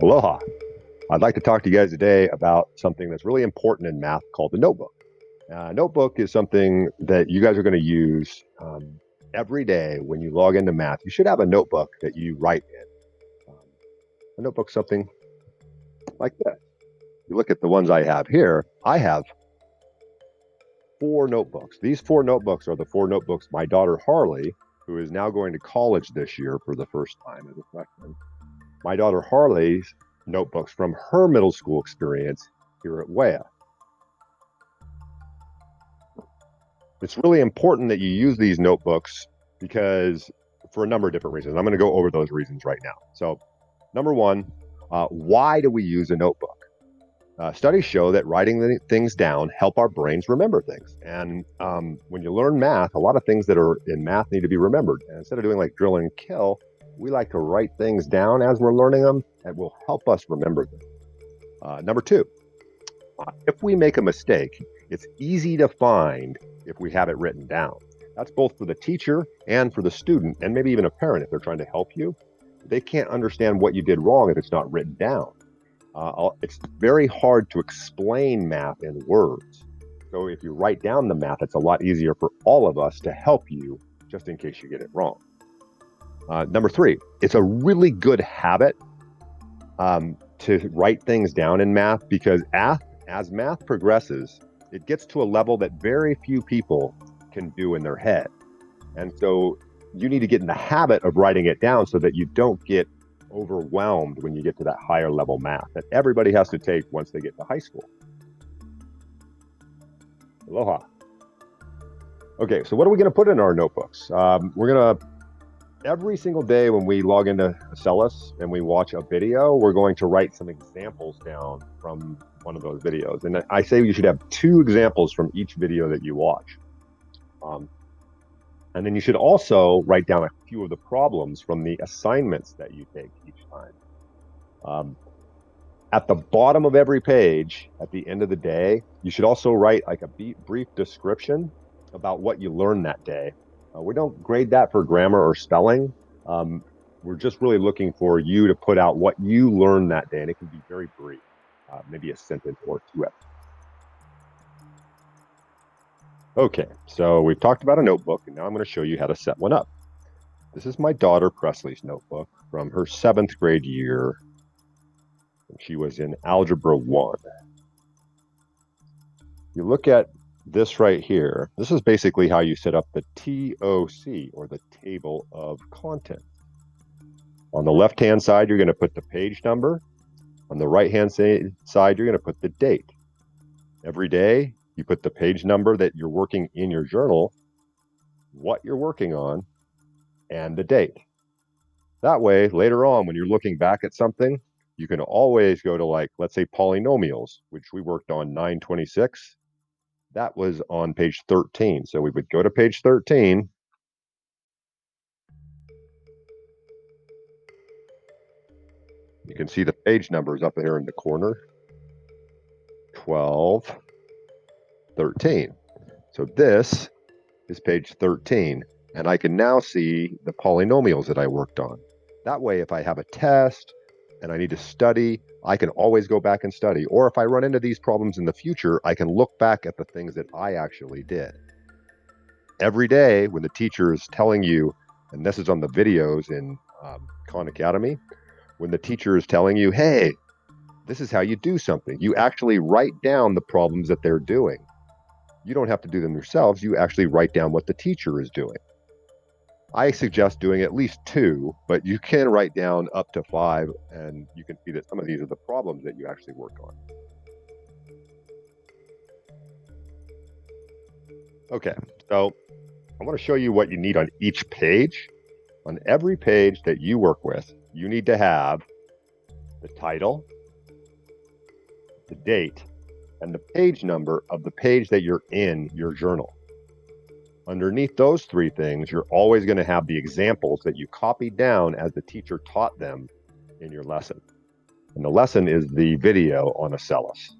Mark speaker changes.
Speaker 1: Aloha. I'd like to talk to you guys today about something that's really important in math called the notebook. Notebook is something that you guys are going to use every day when you log into math. You should have a notebook that you write in. A notebook's something like this. You look at the ones I have here, I have 4 notebooks. These 4 notebooks are the 4 notebooks my daughter Harley, who is now going to college this year for the first time as a freshman. My daughter Harley's notebooks from her middle school experience here at WHEA. It's really important that you use these notebooks because for a number of different reasons. I'm going to go over those reasons right now. So, number one, why do we use a notebook? Studies show that writing things down help our brains remember things. And when you learn math, a lot of things that are in math need to be remembered. And instead of doing like drill and kill, we like to write things down as we're learning them. That will help us remember them. Number two, if we make a mistake, it's easy to find if we have it written down. That's both for the teacher and for the student, and maybe even a parent if they're trying to help you. They can't understand what you did wrong if it's not written down. It's very hard to explain math in words. So if you write down the math, it's a lot easier for all of us to help you just in case you get it wrong. Number three, it's a really good habit to write things down in math because as math progresses, it gets to a level that very few people can do in their head. And so you need to get in the habit of writing it down so that you don't get overwhelmed when you get to that higher level math that everybody has to take once they get to high school. Aloha. Okay, so what are we going to put in our notebooks? We're going to, every single day when we log into Acellus and we watch a video, we're going to write some examples down from one of those videos. And I say you should have 2 examples from each video that you watch. And then you should also write down a few of the problems from the assignments that you take each time. At the bottom of every page, at the end of the day, you should also write like a brief description about what you learned that day. We don't grade that for grammar or spelling. We're just really looking for you to put out what you learned that day, and it can be very brief, maybe a sentence or 2. Okay, so we've talked about a notebook, and now I'm going to show you how to set one up. This is my daughter Presley's notebook from her 7th grade year. She was in Algebra 1. You look at this right here. This is basically how you set up the TOC, or the table of contents. On the left-hand side, you're going to put the page number. On the right-hand side, you're going to put the date. Every day, you put the page number that you're working in your journal, what you're working on, and the date. That way, later on, when you're looking back at something, you can always go to, like, let's say polynomials, which we worked on 926. That was on page 13. So we would go to page 13. You can see the page numbers up here in the corner. 12, 13. So this is page 13. And I can now see the polynomials that I worked on. That way, if I have a test and I need to study, I can always go back and study. Or if I run into these problems in the future, I can look back at the things that I actually did. Every day when the teacher is telling you, and this is on the videos in Khan Academy, when the teacher is telling you, hey, this is how you do something, you actually write down the problems that they're doing. You don't have to do them yourselves. You actually write down what the teacher is doing. I suggest doing at least 2, but you can write down up to 5, and you can see that some of these are the problems that you actually work on. Okay, so I want to show you what you need on each page. On every page that you work with, you need to have the title, the date, and the page number of the page that you're in your journal. Underneath those 3 things, you're always going to have the examples that you copied down as the teacher taught them in your lesson. And the lesson is the video on Acellus.